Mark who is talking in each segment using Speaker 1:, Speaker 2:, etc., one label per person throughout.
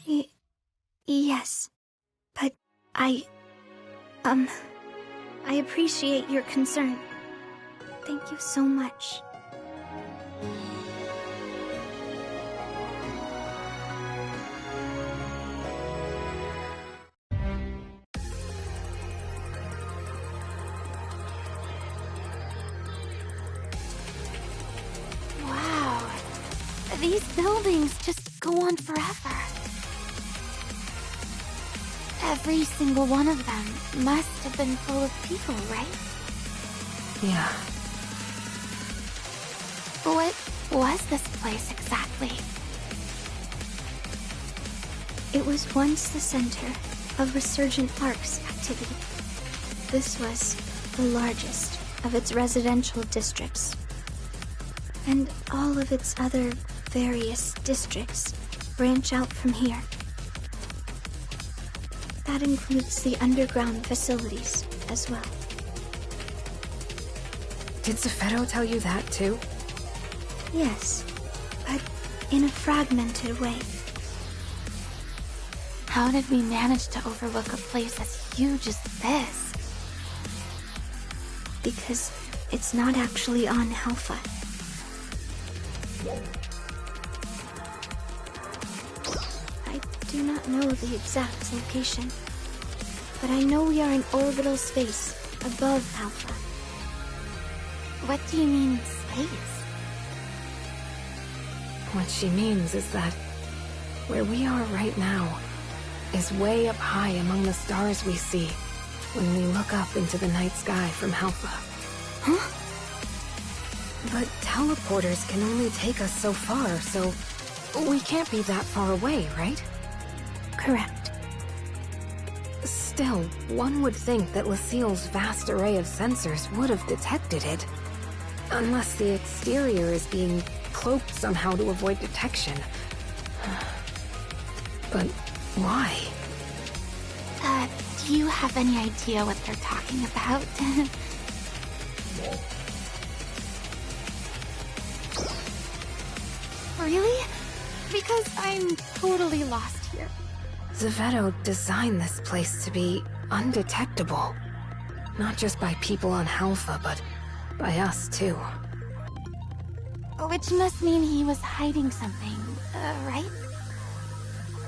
Speaker 1: Y- yes. But I appreciate your concern. Thank you so much.
Speaker 2: Wow. These buildings just go on forever. Every single one of them must have been full of people, right?
Speaker 3: Yeah.
Speaker 2: What was this place exactly?
Speaker 1: It was once the center of Resurgent Arc's activity. This was the largest of its residential districts. And all of its other various districts branch out from here. That includes the underground facilities as well.
Speaker 3: Did Zephedo tell you that too?
Speaker 1: Yes, but in a fragmented way.
Speaker 2: How did we manage to overlook a place as huge as this?
Speaker 1: Because it's not actually on Alpha. I do not know the exact location, but I know we are in orbital space above Alpha.
Speaker 2: What do you mean, space?
Speaker 3: What she means is that where we are right now is way up high among the stars we see when we look up into the night sky from Alpha.
Speaker 2: Huh?
Speaker 3: But teleporters can only take us so far, so we can't be that far away, right?
Speaker 1: Correct.
Speaker 3: Still, one would think that Lucille's vast array of sensors would have detected it. Unless the exterior is being cloaked somehow to avoid detection. But why?
Speaker 2: Do you have any idea what they're talking about? Really? Because I'm totally lost here.
Speaker 3: Zephedo designed this place to be undetectable. Not just by people on Alpha, but by us too.
Speaker 2: Which must mean he was hiding something, right?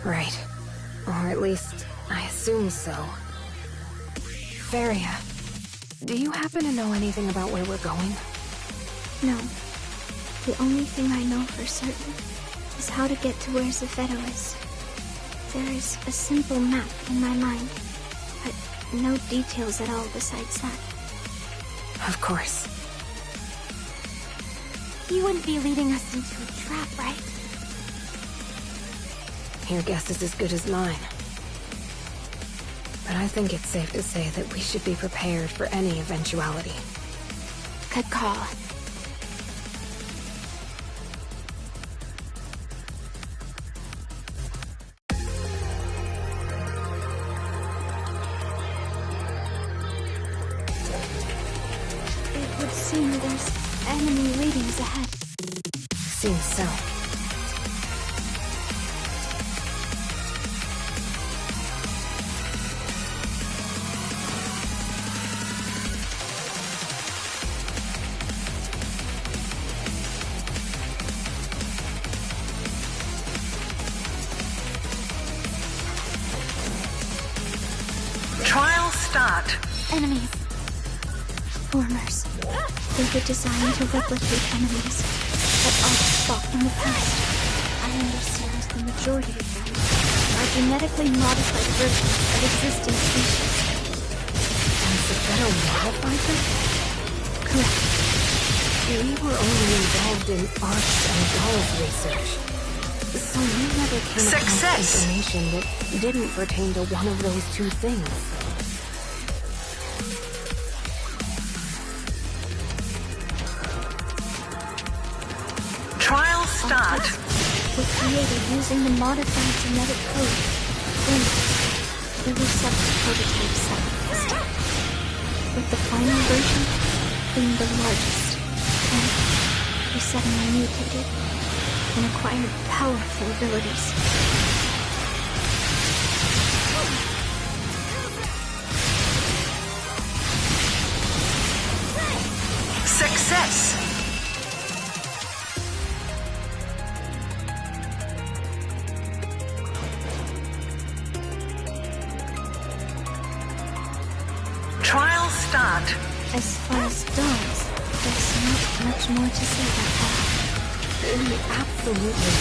Speaker 3: Right. Or at least, I assume so. Feria, do you happen to know anything about where we're going?
Speaker 1: No. The only thing I know for certain is how to get to where Zephedo is. There is a simple map in my mind, but no details at all besides that.
Speaker 3: Of course.
Speaker 2: He wouldn't be leading us into a trap, right?
Speaker 3: Your guess is as good as mine. But I think it's safe to say that we should be prepared for any eventuality.
Speaker 2: Good call.
Speaker 1: It would seem there's enemy readings ahead.
Speaker 3: Seems so.
Speaker 4: Trial start.
Speaker 1: Enemies. Formers. They were designed to replicate enemies that Ark fought in the past. I understand the majority of them are genetically modified versions of existing species.
Speaker 3: And Zephedo modified them?
Speaker 1: Correct.
Speaker 3: We were only involved in arts and dolls research. So we never came across information that didn't pertain to one of those two things.
Speaker 4: Trial start.
Speaker 1: Were created using the modified genetic code. Then, there were several prototypes that were tested, with the final version being the largest, and we suddenly mutated and acquired powerful abilities.
Speaker 4: Success! Trial start.
Speaker 1: As far as dogs, there's not much more to say about that.
Speaker 3: We absolutely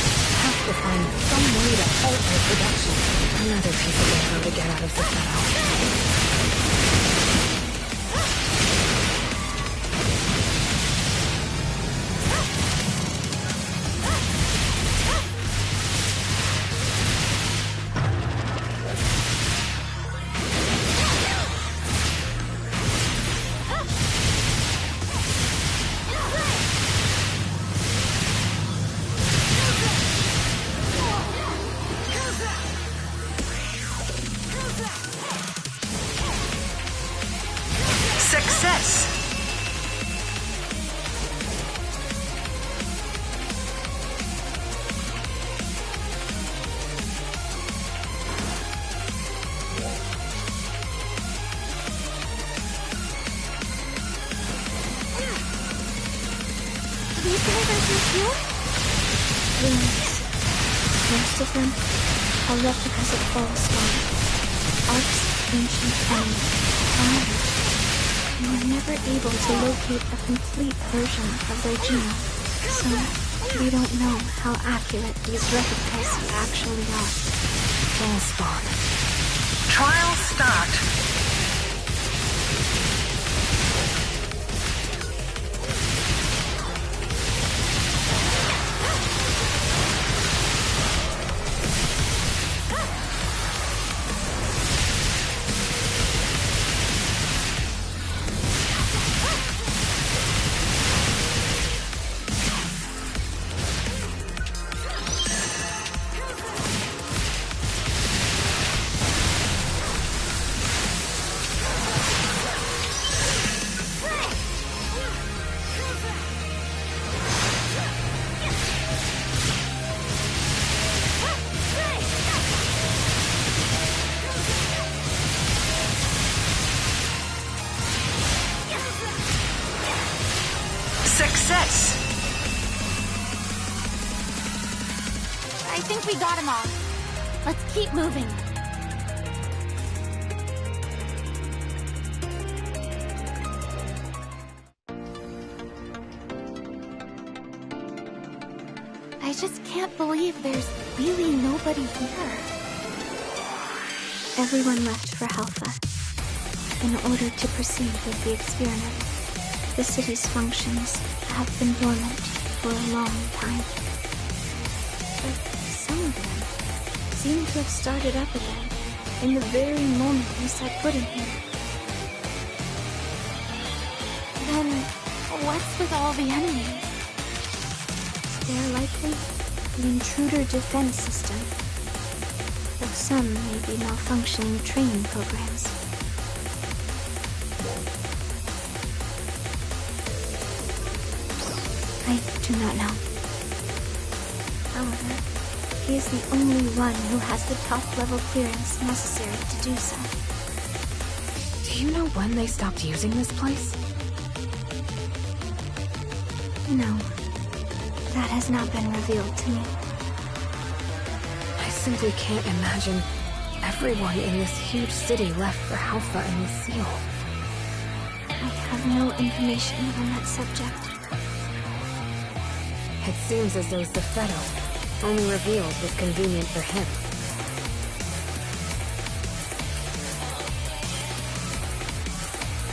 Speaker 3: have to find some way to halt their production. Another piece of info to get out of Zephyro.
Speaker 4: Success!
Speaker 2: These guys are just here?
Speaker 1: Ruins. Most of them are replicas of Spawn, Ark's ancient enemy. However, we were never able to locate a complete version of their genome, so we don't know how accurate these replicas actually are.
Speaker 3: Spawn.
Speaker 4: Trial start. Success!
Speaker 2: I think we got them all. Let's keep moving. I just can't believe there's really nobody here.
Speaker 1: Everyone left for Halpha in order to proceed with the experiment. The city's functions have been dormant for a long time. But some of them seem to have started up again in the very moment we set foot in here.
Speaker 2: Then, what's with all the enemies?
Speaker 1: They're likely the intruder defense system, though some may be malfunctioning training programs. I do not know. However, he is the only one who has the top-level clearance necessary to do so.
Speaker 3: Do you know when they stopped using this place?
Speaker 1: No, that has not been revealed to me.
Speaker 3: I simply can't imagine everyone in this huge city left for Halpha and the Seal.
Speaker 1: I have no information on that subject.
Speaker 3: It seems as though Zephyro only revealed what's convenient for him.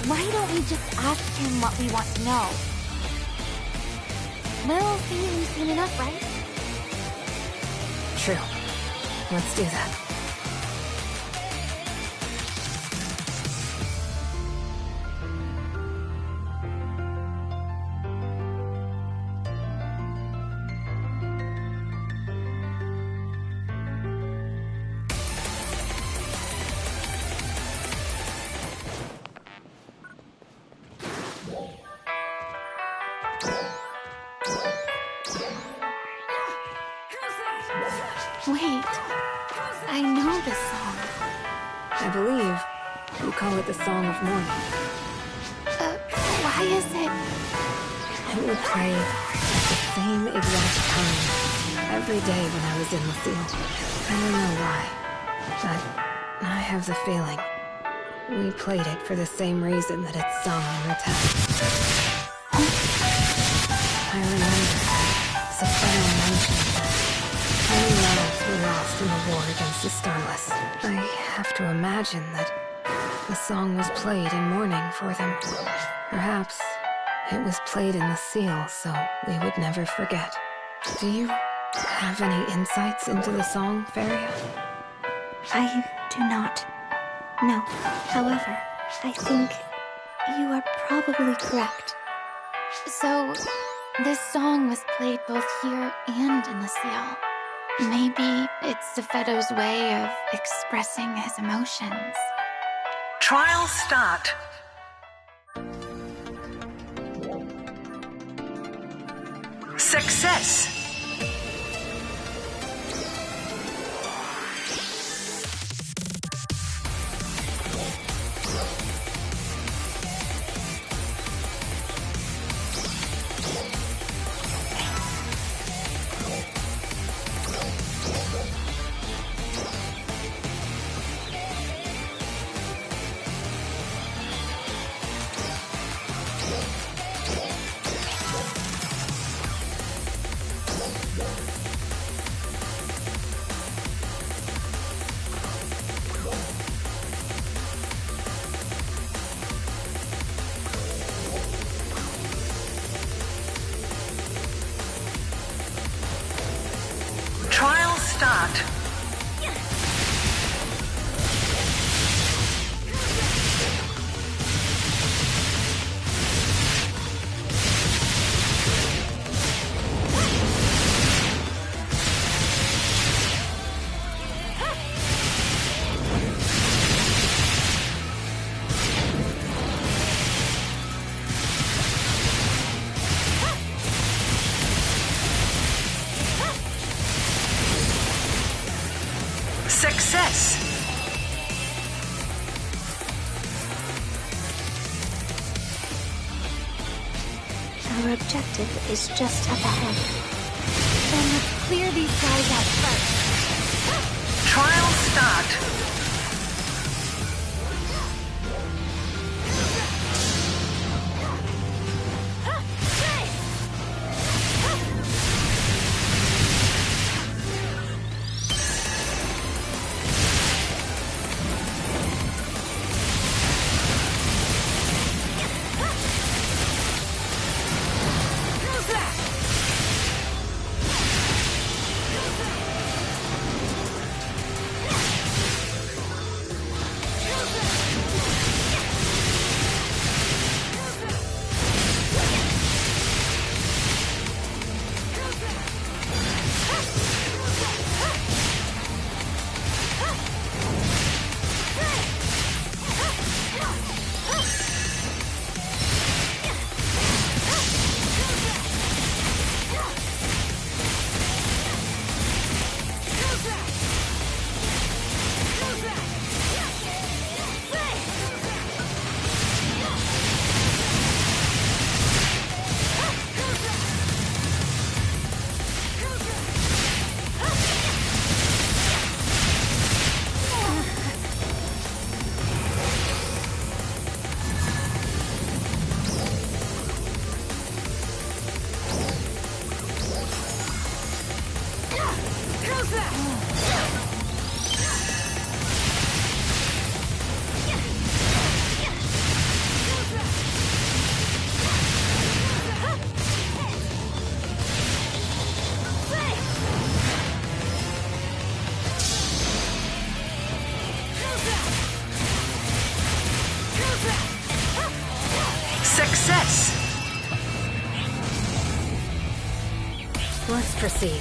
Speaker 2: Why don't we just ask him what we want to know? We'll see him soon enough, right?
Speaker 3: True. Let's do that.
Speaker 2: Wait, I know this song.
Speaker 3: I believe you call it the Song of Morning.
Speaker 2: Why is it
Speaker 3: It would play at the same exact time every day when I was in Lucille. I don't know why, but I have the feeling we played it for the same reason that it's sung in the text. I remember that Sophia mentioned that many lives were lost in the war against the Starless. I have to imagine that the song was played in mourning for them. Perhaps it was played in the seal so we would never forget. Do you have any insights into the song, Feria?
Speaker 1: I do not. No. However, I think you are probably correct.
Speaker 2: So, this song was played both here and in the seal. Maybe it's Zephedo's way of expressing his emotions.
Speaker 4: Trial start. Success. Trial start. Success!
Speaker 1: Our objective is just up ahead.
Speaker 2: Then let's clear these guys out first.
Speaker 4: Trial start. Success!
Speaker 3: Let's proceed.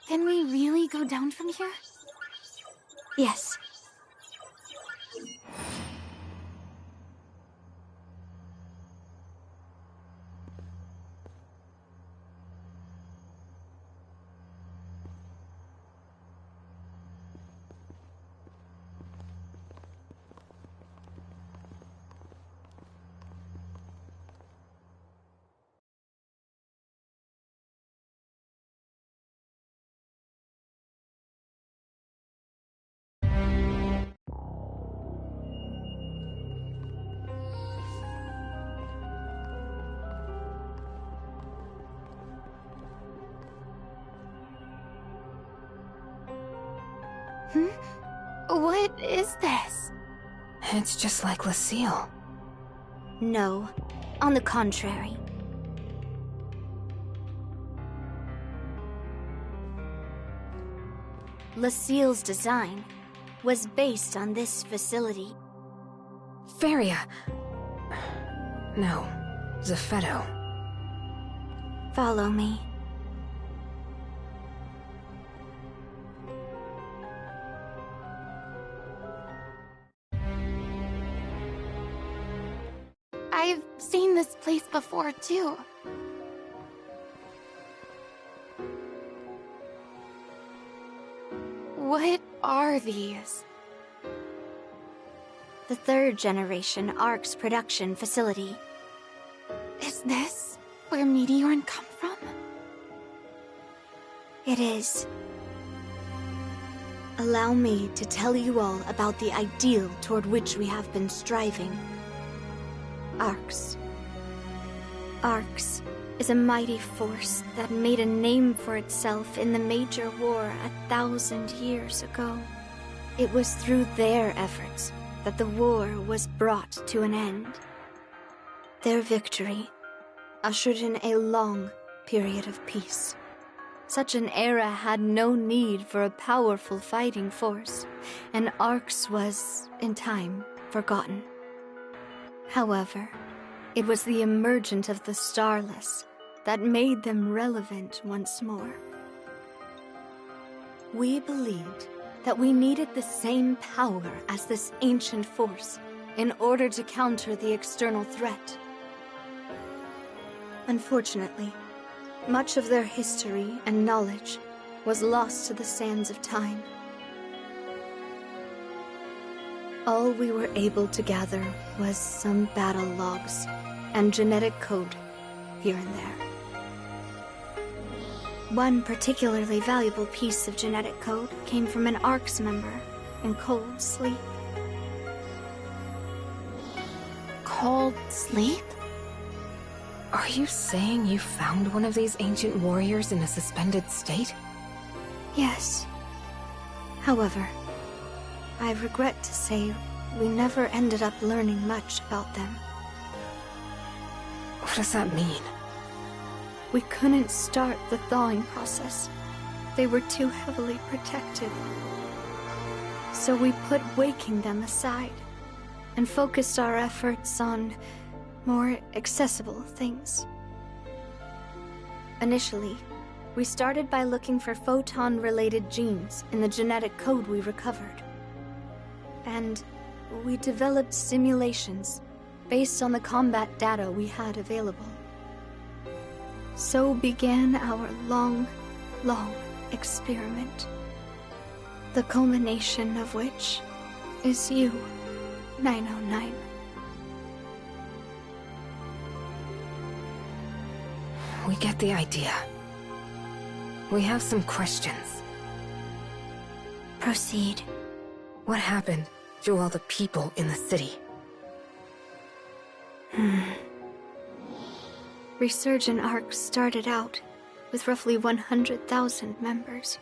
Speaker 2: Can we really go down from here?
Speaker 1: Yes.
Speaker 2: What is this?
Speaker 3: It's just like Lucille.
Speaker 1: No, on the contrary. Lucille's design was based on this facility.
Speaker 3: Feria. No, Zephedo.
Speaker 1: Follow me.
Speaker 2: I've seen this place before, too. What are these?
Speaker 1: The third generation ARC's production facility.
Speaker 2: Is this where Meteorn come from?
Speaker 1: It is. Allow me to tell you all about the ideal toward which we have been striving. ARCs. ARCs is a mighty force that made a name for itself in the major war 1,000 years ago. It was through their efforts that the war was brought to an end. Their victory ushered in a long period of peace. Such an era had no need for a powerful fighting force, and ARCs was, in time, forgotten. However, it was the emergence of the Starless that made them relevant once more. We believed that we needed the same power as this ancient force in order to counter the external threat. Unfortunately, much of their history and knowledge was lost to the sands of time. All we were able to gather was some battle logs and genetic code here and there. One particularly valuable piece of genetic code came from an ARCS member in cold sleep.
Speaker 2: Cold sleep?
Speaker 3: Are you saying you found one of these ancient warriors in a suspended state?
Speaker 1: Yes. However, I regret to say we never ended up learning much about them.
Speaker 3: What does that mean?
Speaker 1: We couldn't start the thawing process. They were too heavily protected. So we put waking them aside and focused our efforts on more accessible things. Initially, we started by looking for photon-related genes in the genetic code we recovered. And we developed simulations based on the combat data we had available. So began our long experiment. The culmination of which is you, 909.
Speaker 3: We get the idea. We have some questions.
Speaker 1: Proceed.
Speaker 3: What happened to all the people in the city?
Speaker 1: Resurgent ARC started out with roughly 100,000 members.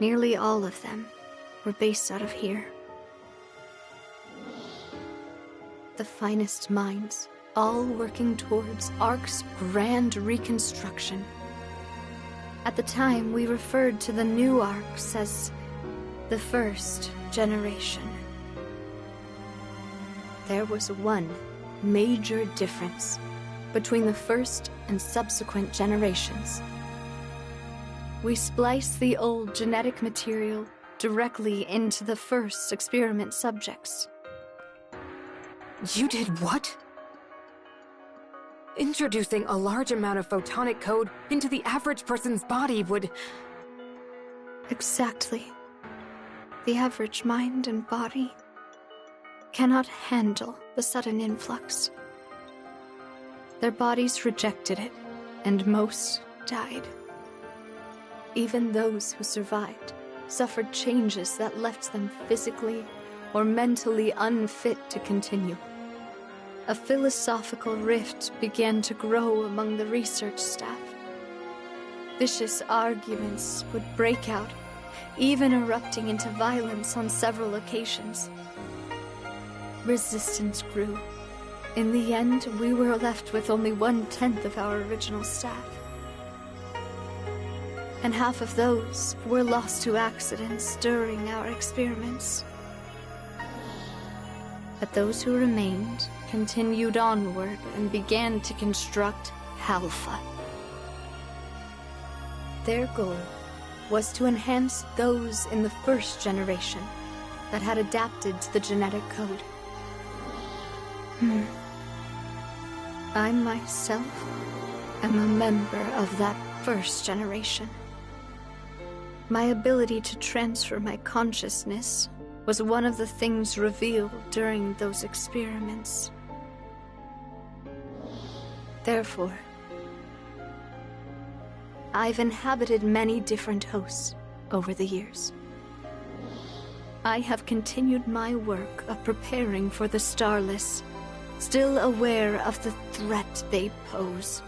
Speaker 1: Nearly all of them were based out of here. The finest minds, all working towards ARC's grand reconstruction. At the time, we referred to the new ARCs as the first generation. There was one major difference between the first and subsequent generations. We spliced the old genetic material directly into the first experiment subjects.
Speaker 3: You did what? Introducing a large amount of photonic code into the average person's body would...
Speaker 1: Exactly. The average mind and body cannot handle the sudden influx. Their bodies rejected it, and most died. Even those who survived suffered changes that left them physically or mentally unfit to continue. A philosophical rift began to grow among the research staff. Vicious arguments would break out even erupting into violence on several occasions. Resistance grew. In the end, we were left with only 1/10 of our original staff. And half of those were lost to accidents during our experiments. But those who remained continued onward and began to construct Alpha. Their goal was to enhance those in the first generation that had adapted to the genetic code. I myself am a member of that first generation. My ability to transfer my consciousness was one of the things revealed during those experiments. Therefore, I've inhabited many different hosts over the years. I have continued my work of preparing for the Starless, still aware of the threat they pose.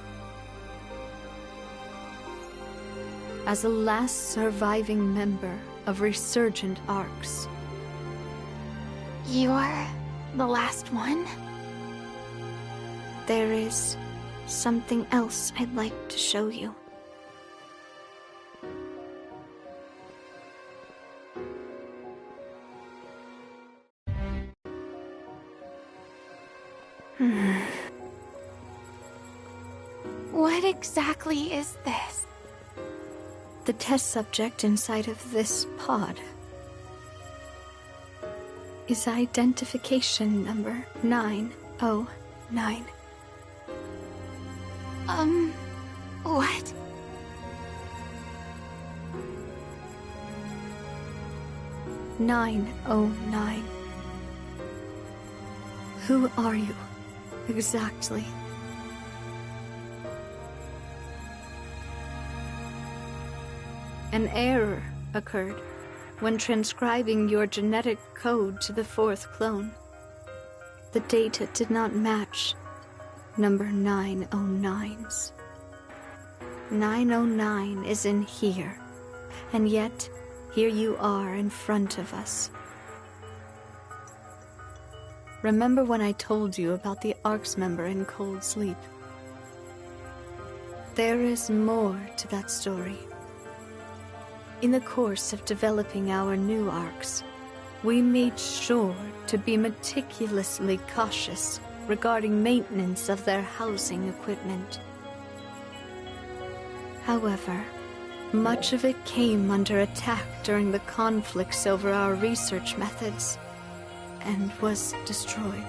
Speaker 1: As a last surviving member of Resurgent Arcs.
Speaker 2: You're the last one?
Speaker 1: There is something else I'd like to show you.
Speaker 2: What exactly is this?
Speaker 1: The test subject inside of this pod is identification number 909.
Speaker 2: What?
Speaker 1: "909. Who are you, exactly? An error occurred when transcribing your genetic code to the 4th clone. The data did not match number 909's. 909 is in here, and yet here you are in front of us. Remember when I told you about the ARCS member in Cold Sleep? There is more to that story. In the course of developing our new ARCs, we made sure to be meticulously cautious regarding maintenance of their housing equipment. However, much of it came under attack during the conflicts over our research methods, and was destroyed.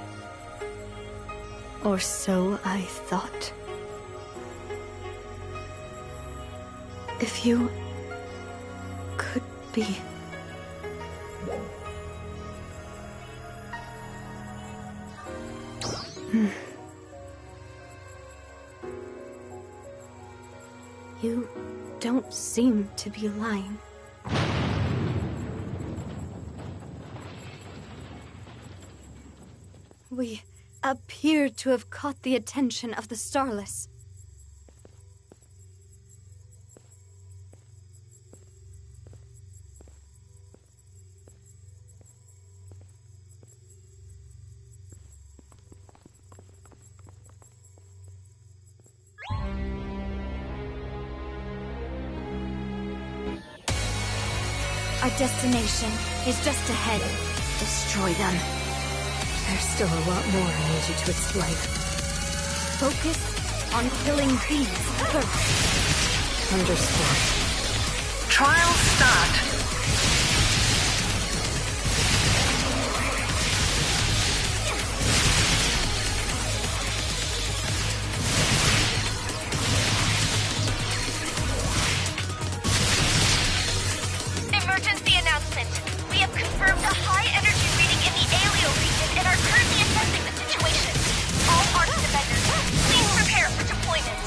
Speaker 1: Or so I thought. If you could be... You don't seem to be lying. We appear to have caught the attention of the Starless. Our destination is just ahead. Destroy them.
Speaker 3: There's still a lot more I need you to explain.
Speaker 1: Focus on killing these first.
Speaker 3: Understood.
Speaker 4: Trial start.
Speaker 5: Emergency announcement. We have confirmed a high energy reading in the Alio region and are currently assessing the situation. All ARC defenders, please prepare for deployment.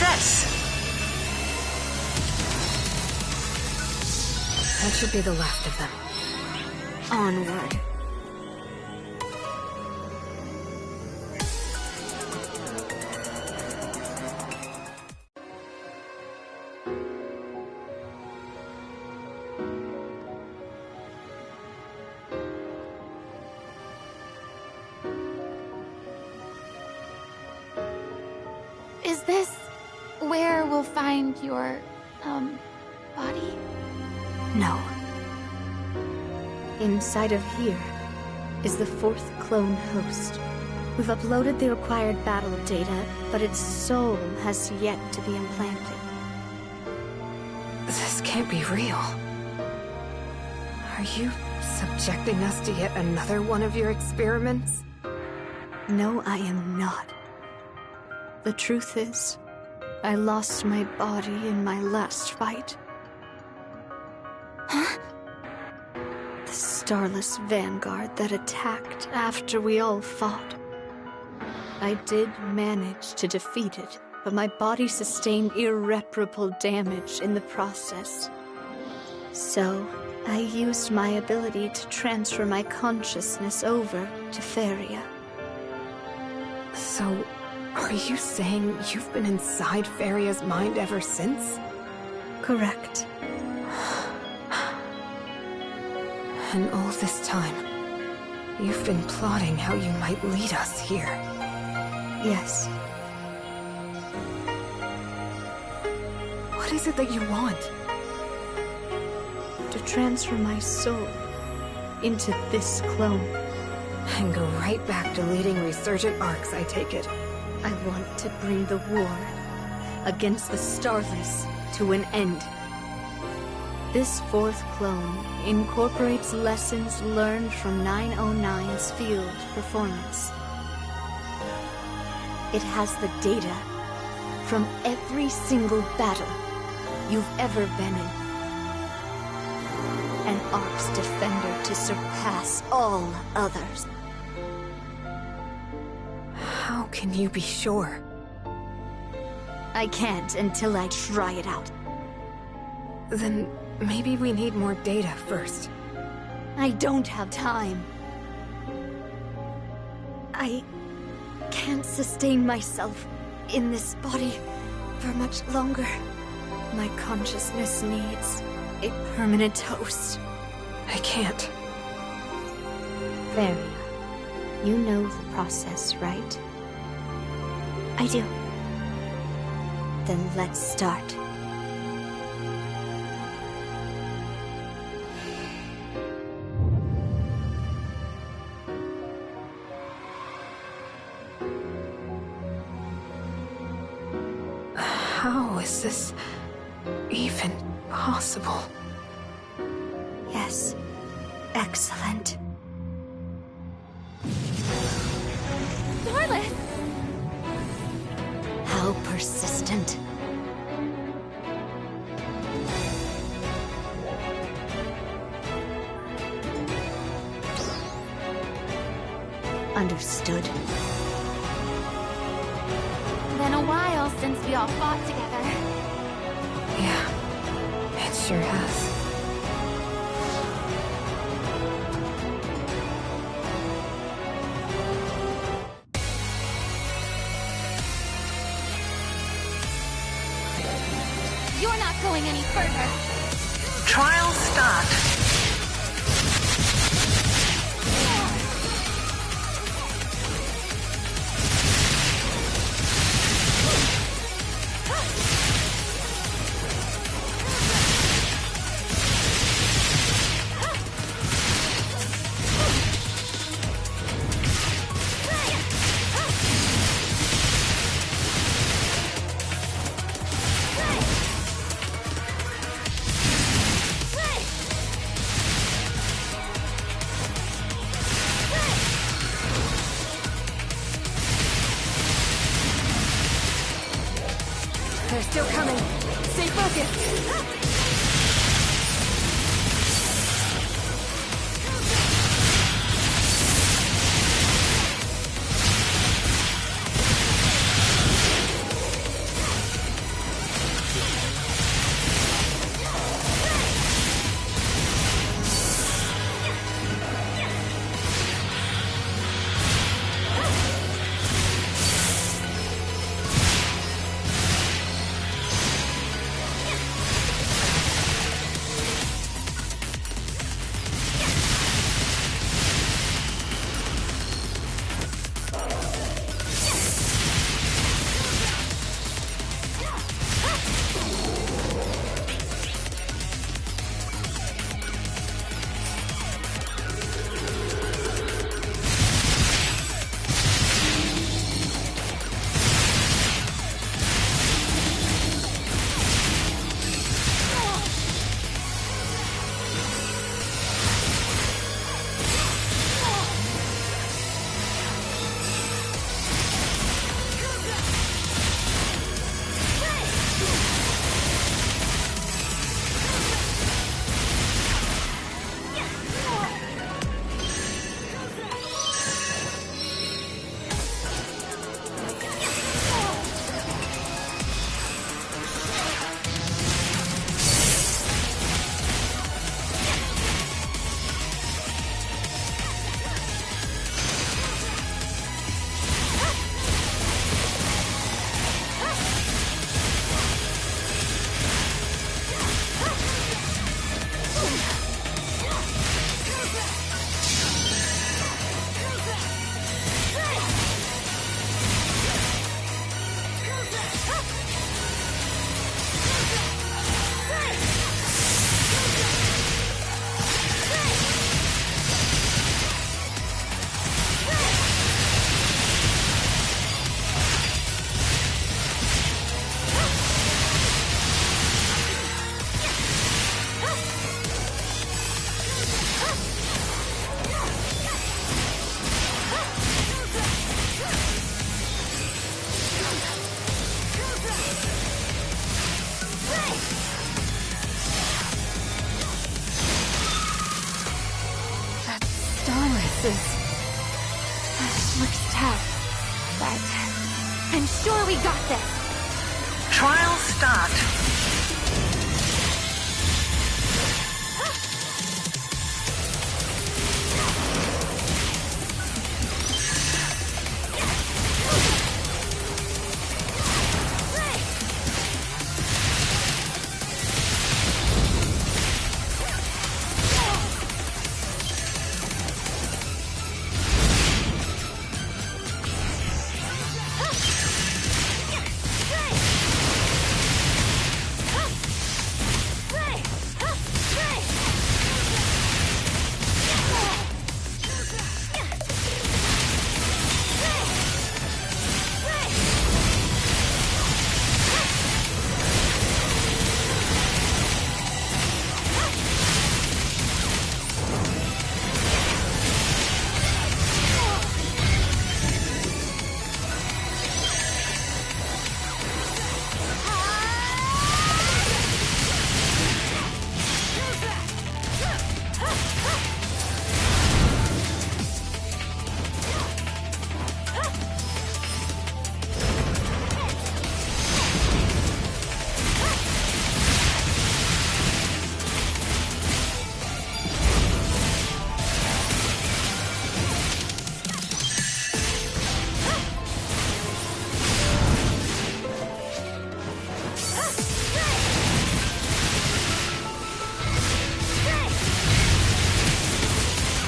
Speaker 4: success.
Speaker 3: That should be the last of them.
Speaker 1: Onward.
Speaker 2: Is this where we'll find your, body?
Speaker 1: No. Inside of here is the 4th clone host. We've uploaded the required battle data, but its soul has yet to be implanted.
Speaker 3: This can't be real. Are you subjecting us to yet another one of your experiments?
Speaker 1: No, I am not. The truth is, I lost my body in my last fight.
Speaker 2: Huh?
Speaker 1: The Starless Vanguard that attacked after we all fought. I did manage to defeat it, but my body sustained irreparable damage in the process. So, I used my ability to transfer my consciousness over to Feria.
Speaker 3: So, are you saying you've been inside Feria's mind ever since?
Speaker 1: Correct.
Speaker 3: And all this time, you've been plotting how you might lead us here.
Speaker 1: Yes.
Speaker 3: What is it that you want?
Speaker 1: To transfer my soul into this clone.
Speaker 3: And go right back to leading resurgent arcs, I take it.
Speaker 1: I want to bring the war against the Starless to an end. This 4th clone incorporates lessons learned from 909's field performance. It has the data from every single battle you've ever been in. An Ark's defender to surpass all others.
Speaker 3: How can you be sure?
Speaker 1: I can't until I try it out.
Speaker 3: Then maybe we need more data first.
Speaker 1: I don't have time. I can't sustain myself in this body for much longer. My consciousness needs a permanent host.
Speaker 3: I can't.
Speaker 1: Feria, you know the process, right? I do. Then let's start.
Speaker 3: How is this even possible?
Speaker 1: Yes. Excellent.
Speaker 2: Starless!
Speaker 1: How persistent. Understood.
Speaker 2: Been a while since we all fought together.
Speaker 3: Yeah, it sure has.
Speaker 2: You're not going any further.
Speaker 4: Trial start.
Speaker 3: They're still coming. Stay focused.
Speaker 2: Looks tough, but I'm sure we got this.
Speaker 4: Trial start.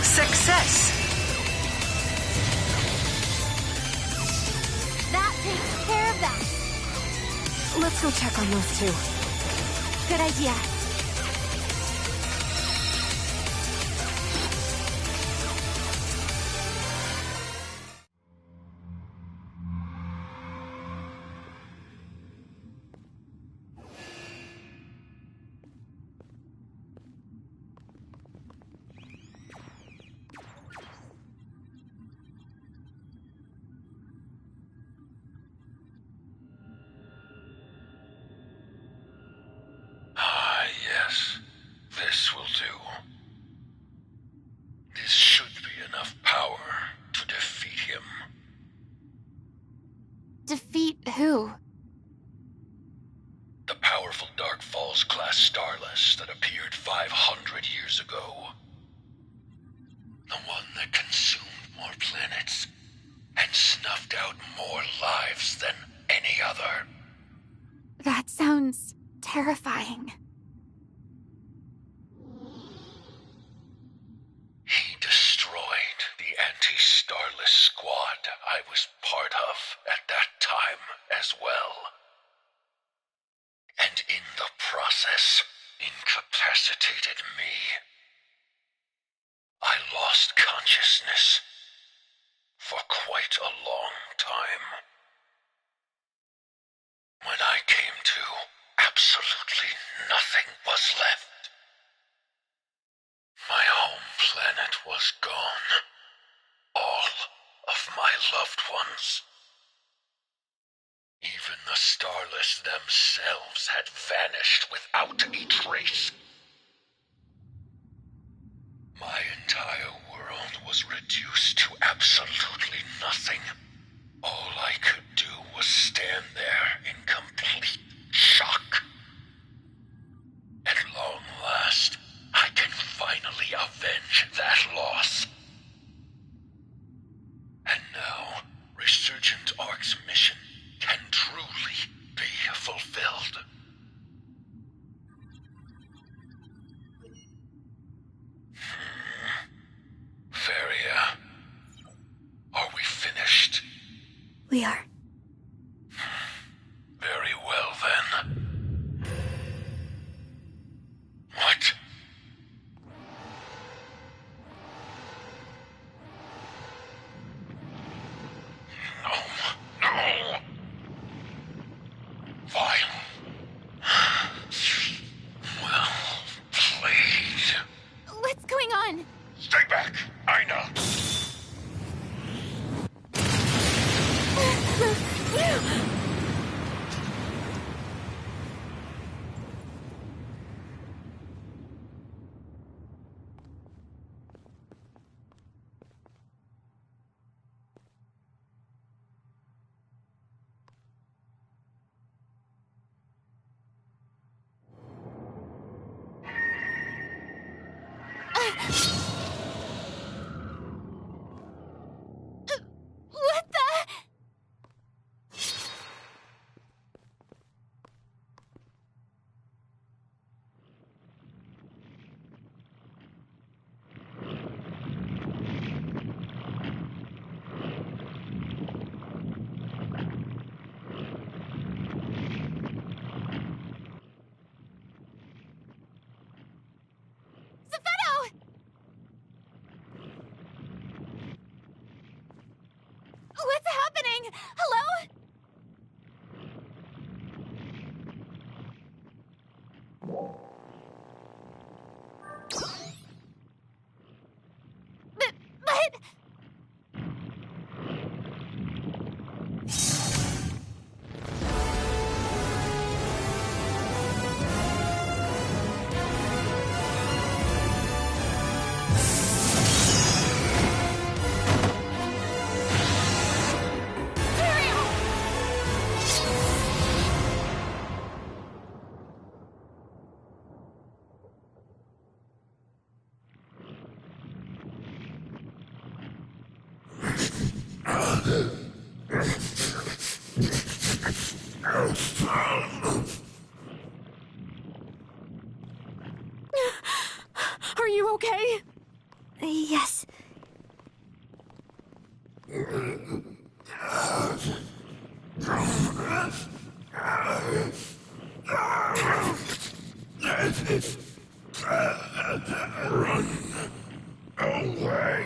Speaker 4: Success!
Speaker 2: That takes care of that.
Speaker 3: Let's go check on those two.
Speaker 2: Good idea.
Speaker 6: Yes, this will do. This should be enough power to defeat him.
Speaker 2: Defeat who?
Speaker 6: The powerful Dark Falls class starless that appeared 500 years ago. The one that consumed more planets and snuffed out more lives than any other.
Speaker 2: That sounds terrifying.
Speaker 6: He destroyed the anti-starless squad I was part of at that time as well. And in the process, incapacitated me. I lost consciousness for quite a long time. When I came to, absolutely nothing was left. My home planet was gone. All of my loved ones. Even the starless themselves had vanished without a trace. My entire world was reduced to absolutely nothing. All I could do was stand there in complete shock. At long last, I can finally avenge that loss. And now, Resurgent Ark's mission can truly be fulfilled. Varia, are we finished?
Speaker 1: We are.
Speaker 6: Very well then. What? No, no. Fine. Well played.
Speaker 2: What's going on?
Speaker 6: Stay back, Aina.
Speaker 2: Hello? But... Are you okay?
Speaker 1: Yes.
Speaker 6: Run away.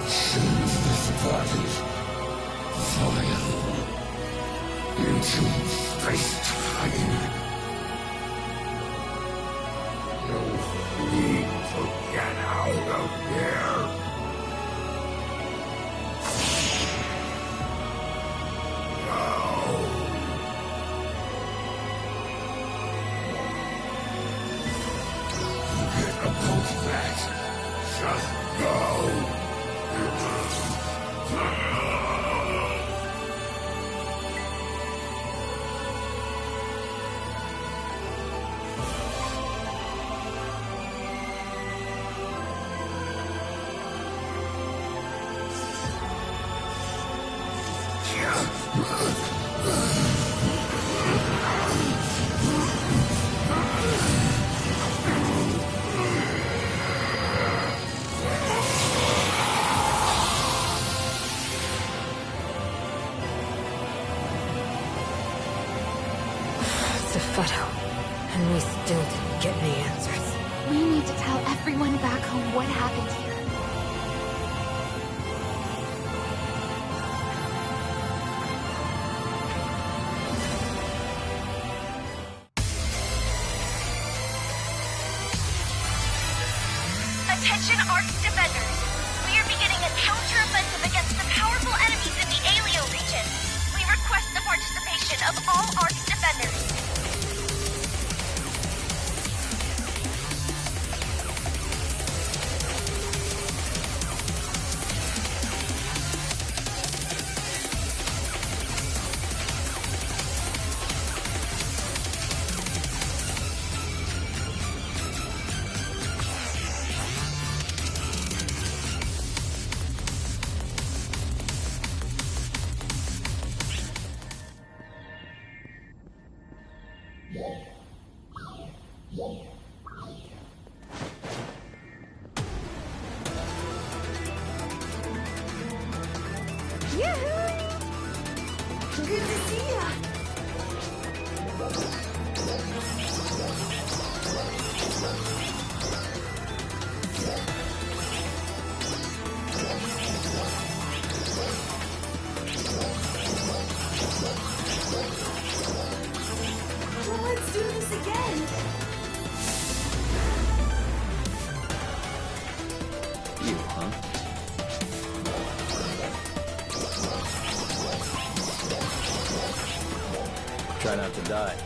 Speaker 6: This body file into space-time. No need to get out of here. Just go!
Speaker 3: And we still didn't get any answers.
Speaker 2: We need to tell everyone back home what happened here.
Speaker 5: Attention Arcs defenders. We are beginning a counter-offensive against the powerful enemies in the Alio region. We request the participation of all Arcs defenders.
Speaker 7: Try not to die.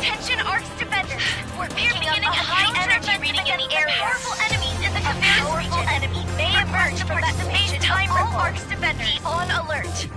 Speaker 5: Attention Ark's defenders. We're beginning a high energy reading in the area. Powerful enemies in the Phantasy region. Enemy may emerge from that space-time all Ark's defenders. Be on alert.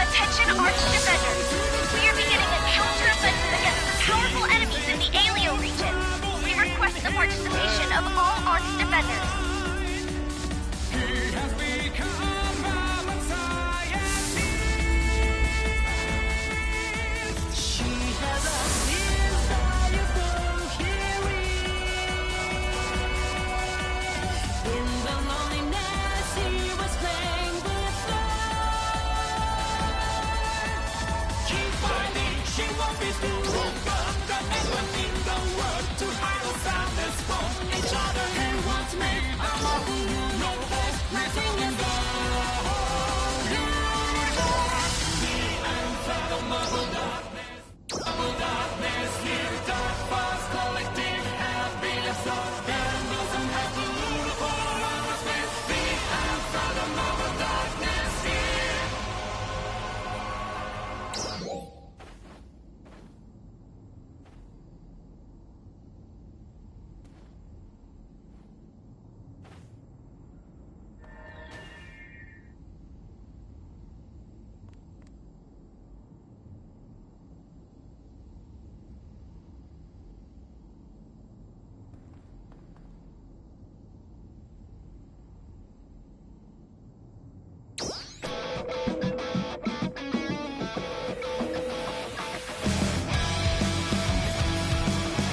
Speaker 5: Attention Arch Defenders! We are beginning a counter-offensive against the powerful enemies in the Alio region. We request the participation of all Arch Defenders.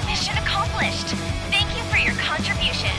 Speaker 5: Mission accomplished! Thank you for your contribution.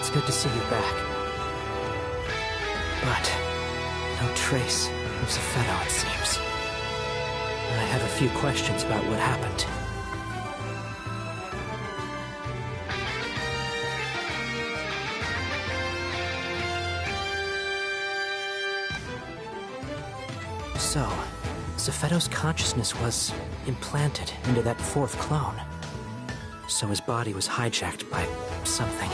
Speaker 7: It's good to see you back. But no trace of Zephedo, it seems. I have a few questions about what happened. So, Zephedo's consciousness was implanted into that fourth clone. So his body was hijacked by something.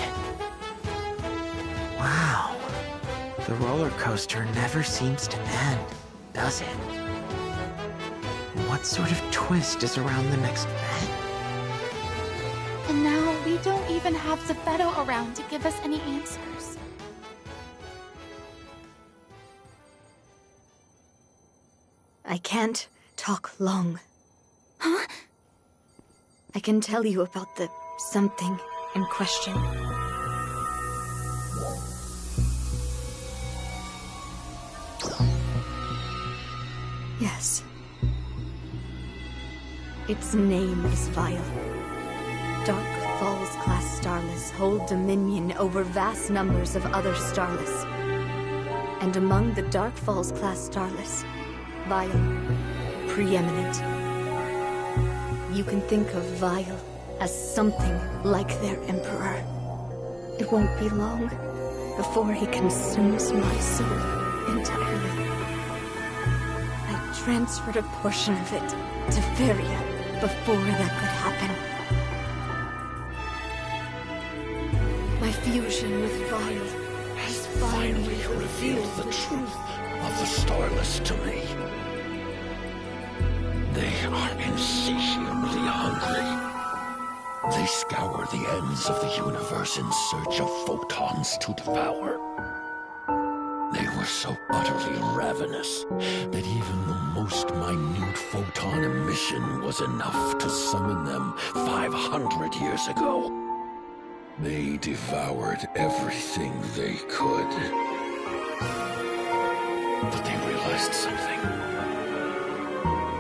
Speaker 8: Wow. The roller coaster never seems to end, does it? What sort of twist is around the next bend?
Speaker 2: And now we don't even have Zephedo around to give us any answers.
Speaker 9: I can't talk long.
Speaker 2: Huh?
Speaker 9: I can tell you about the something in question. Yes. Its name is Vile. Dark Falls class Starless hold dominion over vast numbers of other Starless. And among the Dark Falls class Starless, Vile, preeminent. You can think of Vile as something like their Emperor. It won't be long before he consumes my soul entirely. I transferred a portion of it to Feria before that could happen. My fusion with Vile has finally
Speaker 6: revealed the truth of the Starless to me. They are insatiably hungry. They scour the ends of the universe in search of photons to devour. They were so utterly ravenous that even the most minute photon emission was enough to summon them 500 years ago. They devoured everything they could. But they realized something.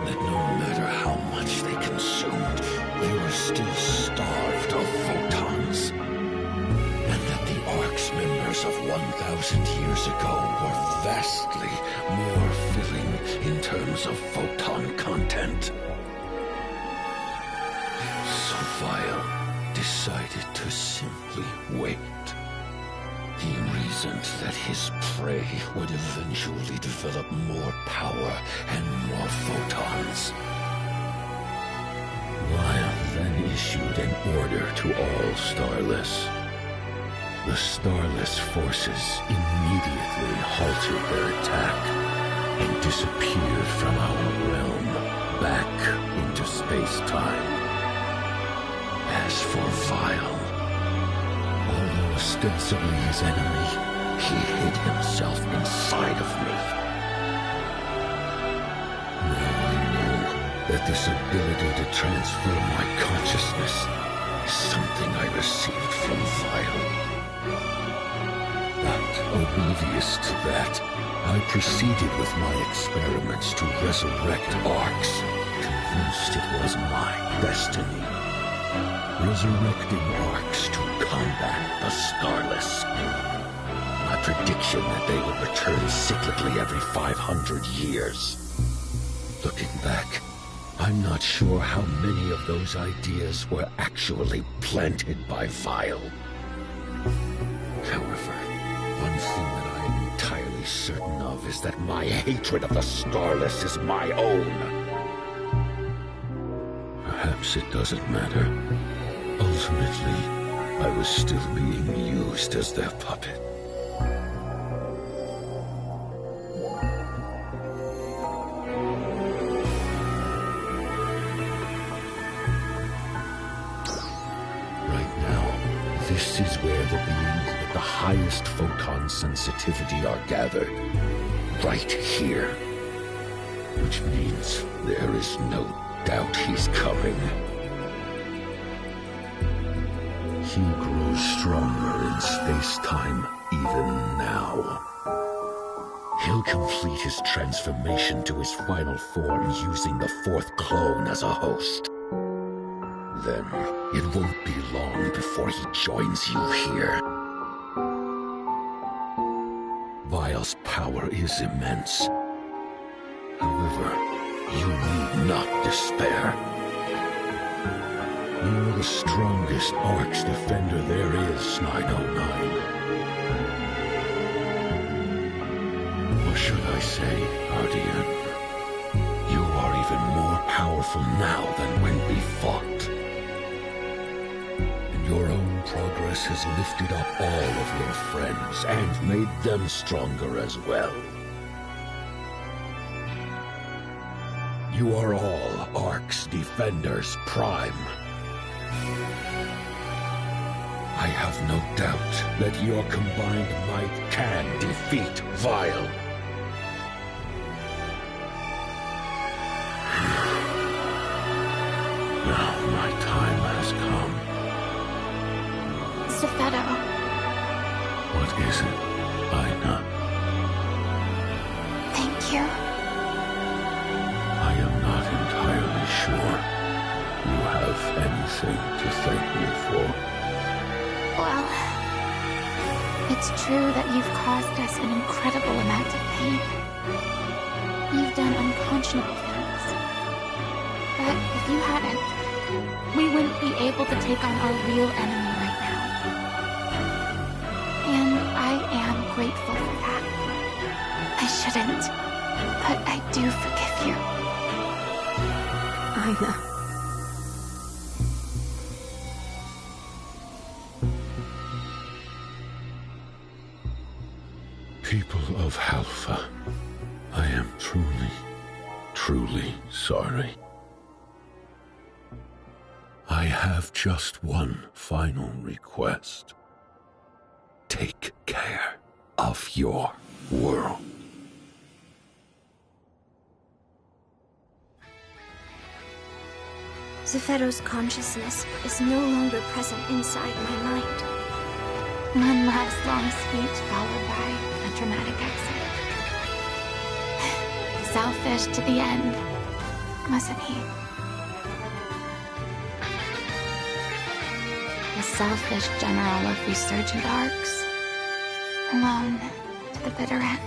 Speaker 6: That no matter how much they consumed, they were still starved of photons. And that the Ark's members of 1,000 years ago were vastly more filling in terms of photon content. So Vile decided to simply wait. He reasoned that his prey would eventually develop more power and more photons. Vile then issued an order to all Starless. The Starless forces immediately halted their attack and disappeared from our realm back into space-time. As for Vile, although ostensibly his enemy, he hid himself inside of me. Now I know that this ability to transfer my consciousness is something I received from Vile. But oblivious to that, I proceeded with my experiments to resurrect Arcs, convinced it was my destiny. Resurrecting Arcs to combat the Starless. My prediction that they would return cyclically every 500 years. Looking back, I'm not sure how many of those ideas were actually planted by Vile. However, one thing that I am entirely certain of is that my hatred of the Starless is my own. Perhaps it doesn't matter. Ultimately, I was still being used as their puppet. Right now, this is where the beings with the highest photon sensitivity are gathered. Right here. Which means there is no doubt he's coming. He grows stronger in space-time even now. He'll complete his transformation to his final form using the fourth clone as a host. Then, it won't be long before he joins you here. power is immense. However, you need not despair. You're the strongest Arch defender there is, 909. Or should I say, Guardian, you are even more powerful now than when we fought. And your own progress has lifted up all of your friends and made them stronger as well. You are all Ark's Defenders Prime. I have no doubt that your combined might can defeat Vile. Now my time has come.
Speaker 2: Zephedo.
Speaker 6: What is it, Aina?
Speaker 2: Thank you.
Speaker 6: I am not entirely sure you have anything to thank me for.
Speaker 2: Well, it's true that you've caused us an incredible amount of pain. You've done unconscionable things. But if you hadn't, we wouldn't be able to take on our real enemy right now. And I am grateful for that. I shouldn't, but I do forgive you.
Speaker 3: Aina.
Speaker 6: People of Halpha, I am truly, truly sorry. I have just one final request. Take care of your world.
Speaker 1: Zephedo's consciousness is no longer present inside my mind.
Speaker 2: One last long speech followed by a dramatic exit. Selfish to the end, wasn't he? The selfish general of resurgent arcs, alone to the bitter end.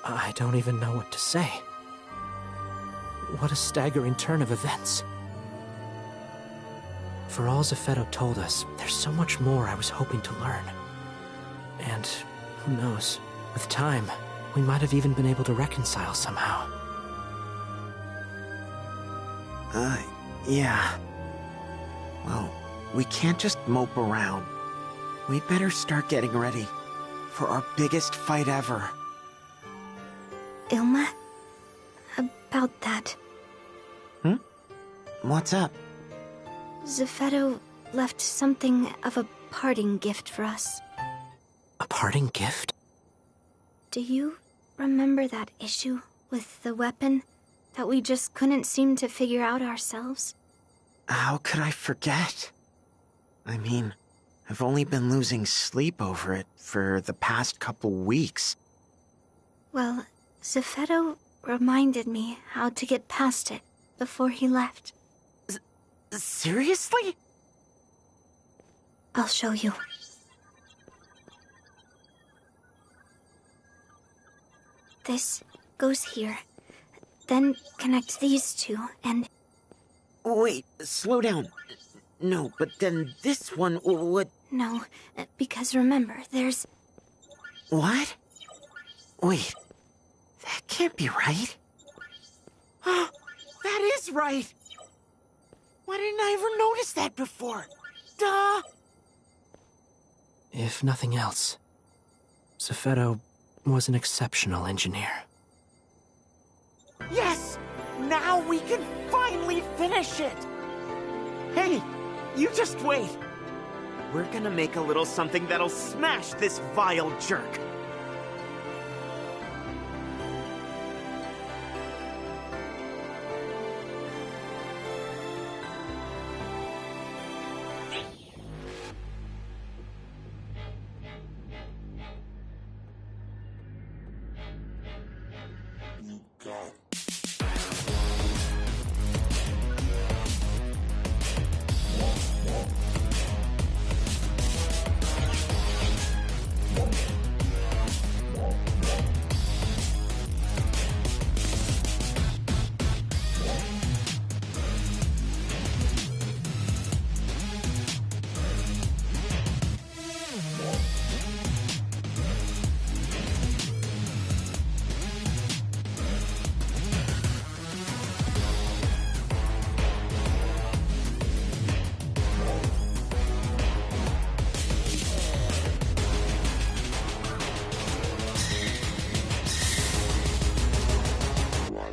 Speaker 7: I don't even know what to say. What a staggering turn of events. For all Zephedo told us, there's so much more I was hoping to learn. And who knows, with time, we might have even been able to reconcile somehow.
Speaker 8: Yeah. Well, we can't just mope around. We better start getting ready for our biggest fight ever.
Speaker 1: Ilma? About that.
Speaker 8: What's up?
Speaker 1: Zephedo left something of a parting gift for us.
Speaker 7: A parting gift?
Speaker 1: Do you remember that issue with the weapon that we just couldn't seem to figure out ourselves?
Speaker 8: How could I forget? I mean, I've only been losing sleep over it for the past couple weeks.
Speaker 1: Well, Zephedo reminded me how to get past it before he left.
Speaker 8: Seriously?
Speaker 1: I'll show you. This goes here. Then connect these two, and...
Speaker 8: Wait, slow down. No, but then this one would...
Speaker 1: No, because remember, there's...
Speaker 8: What? Wait, that can't be right. That is right! Why didn't I ever notice that before? Duh!
Speaker 7: If nothing else, Zephedo was an exceptional engineer.
Speaker 8: Yes! Now we can finally finish it! Hey, you just wait. We're gonna make a little something that'll smash this vile jerk.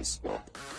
Speaker 10: supplies.